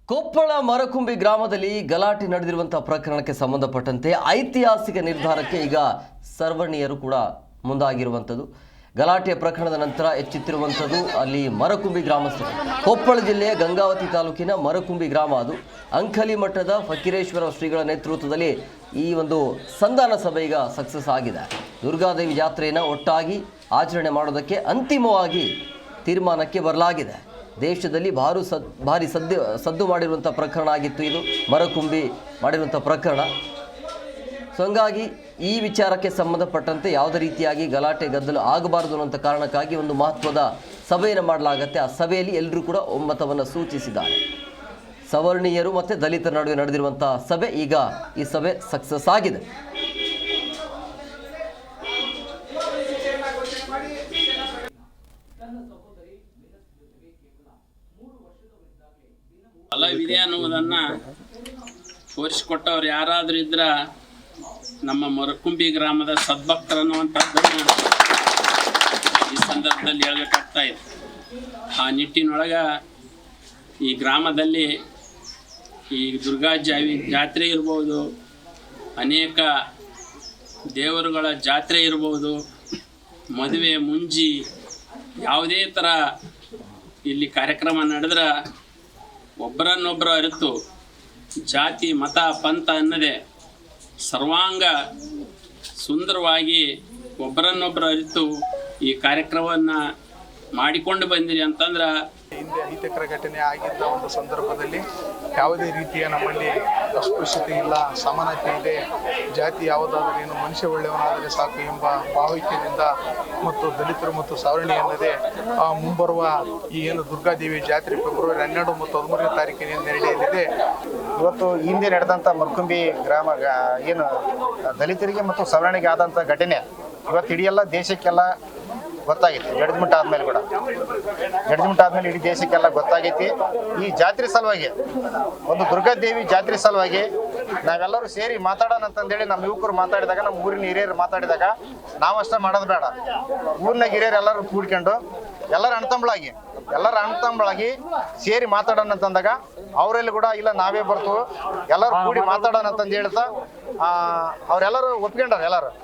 ಕೊಪ್ಪಳ ಮರಕುಂಬಿ ಗ್ರಾಮದಲ್ಲಿ ಗಲಾಟೆ ನಡೆದಿರುವಂತಹ ಪ್ರಕರಣಕ್ಕೆ ಸಂಬಂಧಪಟ್ಟಂತೆ ಐತಿಹಾಸಿಕ ನಿರ್ಧಾರಕ್ಕೆ ಈಗ ಸರ್ವರ್ಣೀಯರು ಕೂಡ ಮುಂದಾಗಿರುವಂಥದ್ದು. ಗಲಾಟೆಯ ಪ್ರಕರಣದ ನಂತರ ಎಚ್ಚೆತ್ತಿರುವಂಥದ್ದು ಅಲ್ಲಿ ಮರಕುಂಬಿ ಗ್ರಾಮಸ್ಥರು. ಕೊಪ್ಪಳ ಜಿಲ್ಲೆಯ ಗಂಗಾವತಿ ತಾಲೂಕಿನ ಮರಕುಂಬಿ ಗ್ರಾಮ ಅದು. ಅಂಕಲಿ ಮಠದ ಫಕೀರೇಶ್ವರ ಶ್ರೀಗಳ ನೇತೃತ್ವದಲ್ಲಿ ಈ ಒಂದು ಸಂಧಾನ ಸಭೆ ಈಗ ಸಕ್ಸಸ್ ಆಗಿದೆ. ದುರ್ಗಾದೇವಿ ಜಾತ್ರೆಯನ್ನು ಒಟ್ಟಾಗಿ ಆಚರಣೆ ಮಾಡೋದಕ್ಕೆ ಅಂತಿಮವಾಗಿ ತೀರ್ಮಾನಕ್ಕೆ ಬರಲಾಗಿದೆ. ದೇಶದಲ್ಲಿ ಭಾರಿ ಸದ್ದು ಮಾಡಿರುವಂಥ ಪ್ರಕರಣ ಆಗಿತ್ತು ಇದು, ಮರಕುಂಬಿ ಮಾಡಿರುವಂಥ ಪ್ರಕರಣ. ಸೊ ಹಂಗಾಗಿ ಈ ವಿಚಾರಕ್ಕೆ ಸಂಬಂಧಪಟ್ಟಂತೆ ಯಾವುದೇ ರೀತಿಯಾಗಿ ಗಲಾಟೆ ಗದ್ದಲ ಆಗಬಾರದು ಅನ್ನೋಂಥ ಕಾರಣಕ್ಕಾಗಿ ಒಂದು ಮಹತ್ವದ ಸಭೆಯನ್ನು ಮಾಡಲಾಗುತ್ತೆ. ಆ ಸಭೆಯಲ್ಲಿ ಎಲ್ಲರೂ ಕೂಡ ಒಮ್ಮತವನ್ನು ಸೂಚಿಸಿದ್ದಾರೆ. ಸವರ್ಣೀಯರು ಮತ್ತು ದಲಿತರ ನಡುವೆ ನಡೆದಿರುವಂಥ ಸಭೆ, ಈಗ ಈ ಸಭೆ ಸಕ್ಸಸ್ ಆಗಿದೆ. ಫಲವಿದೆ ಅನ್ನುವುದನ್ನು ತೋರಿಸಿಕೊಟ್ಟವ್ರು ಯಾರಾದರೂ ಇದ್ರ ನಮ್ಮ ಮರಕುಂಬಿ ಗ್ರಾಮದ ಸದ್ಭಕ್ತರು ಅನ್ನುವಂಥದ್ದನ್ನು ಈ ಸಂದರ್ಭದಲ್ಲಿ ಹೇಳಬೇಕಾಗ್ತಾ ಇದೆ. ಆ ನಿಟ್ಟಿನೊಳಗೆ ಈ ಗ್ರಾಮದಲ್ಲಿ ಈ ದುರ್ಗಾ ಜಾತ್ರೆ ಇರ್ಬೋದು, ಅನೇಕ ದೇವರುಗಳ ಜಾತ್ರೆ ಇರ್ಬೋದು, ಮದುವೆ ಮುಂಜಿ ಯಾವುದೇ ಥರ ಇಲ್ಲಿ ಕಾರ್ಯಕ್ರಮ ನಡೆದ್ರೆ ಒಬ್ಬರನ್ನೊಬ್ಬರು ಅರಿತು ಜಾತಿ ಮತ ಪಂಥ ಅನ್ನದೇ ಸರ್ವಾಂಗ ಸುಂದರವಾಗಿ ಒಬ್ಬರನ್ನೊಬ್ಬರು ಅರಿತು ಈ ಕಾರ್ಯಕ್ರಮವನ್ನು ಮಾಡಿಕೊಂಡು ಬಂದಿರಿ ಅಂತಂದ್ರೆ, ಹಿಂದೆ ಅಹಿತಕರ ಘಟನೆ ಆಗಿದ್ದ ಒಂದು ಸಂದರ್ಭದಲ್ಲಿ ಯಾವುದೇ ರೀತಿಯ ನಮ್ಮಲ್ಲಿ ಅಸ್ಪೃಶ್ಯತೆ ಇಲ್ಲ, ಸಮಾನತೆ ಇದೆ, ಜಾತಿ ಯಾವುದಾದರೂ ಏನು ಮನುಷ್ಯ ಒಳ್ಳೆಯವನಾದರೆ ಸಾಕು ಎಂಬ ಭಾವೈಕ್ಯದಿಂದ ಮತ್ತು ದಲಿತರು ಮತ್ತು ಸಾವರ್ಣಿ ಅನ್ನದೇ ಮುಂಬರುವ ಈ ಏನು ದುರ್ಗಾದೇವಿ ಜಾತ್ರೆ ಫೆಬ್ರವರಿ 12 ಮತ್ತು 13ನೇ ತಾರೀಕಿನಿಂದ ನಡೆಯಲಿದೆ. ಇವತ್ತು ಹಿಂದೆ ನಡೆದಂಥ ಮರಕುಂಬಿ ಗ್ರಾಮ ಏನು ದಲಿತರಿಗೆ ಮತ್ತು ಸವರ್ಣಿಗೆ ಆದಂಥ ಘಟನೆ ಇವತ್ತು ಇಡೀ ಎಲ್ಲ ದೇಶಕ್ಕೆಲ್ಲ ಗೊತ್ತಾಗೈತಿ. ಜಡ್ಜ್ಮೆಂಟ್ ಆದ್ಮೇಲೆ ಕೂಡ ಇಡೀ ದೇಶಕ್ಕೆಲ್ಲ ಗೊತ್ತಾಗೈತಿ. ಈ ಜಾತ್ರೆ ಸಲುವಾಗಿ, ಒಂದು ದುರ್ಗಾದೇವಿ ಜಾತ್ರೆ ಸಲುವಾಗಿ ನಾವೆಲ್ಲರೂ ಸೇರಿ ಮಾತಾಡೋಣ ಅಂತಂದೇಳಿ ನಮ್ಮ ಯುವಕರು ಮಾತಾಡಿದಾಗ, ನಮ್ಮ ಊರಿನ ಹಿರಿಯರು ಮಾತಾಡಿದಾಗ ನಾವಷ್ಟೇ ಮಾಡೋದು ಬೇಡ, ಊರಿನ ಹಿರಿಯರು ಎಲ್ಲರೂ ಕೂಡ್ಕೊಂಡು ಎಲ್ಲರ ಅಣ್ತಂಬಳಾಗಿ ಸೇರಿ ಮಾತಾಡೋಣ ಅಂತಂದಾಗ ಅವರೆಲ್ಲ ಕೂಡ ಇಲ್ಲ ನಾವೇ ಬರ್ತೀವಿ ಎಲ್ಲರೂ ಕೂಡಿ ಮಾತಾಡೋಣ ಅಂತಂದು ಹೇಳ್ತಾ ಅವರೆಲ್ಲರೂ ಒಪ್ಕೊಂಡಾರ ಎಲ್ಲರೂ.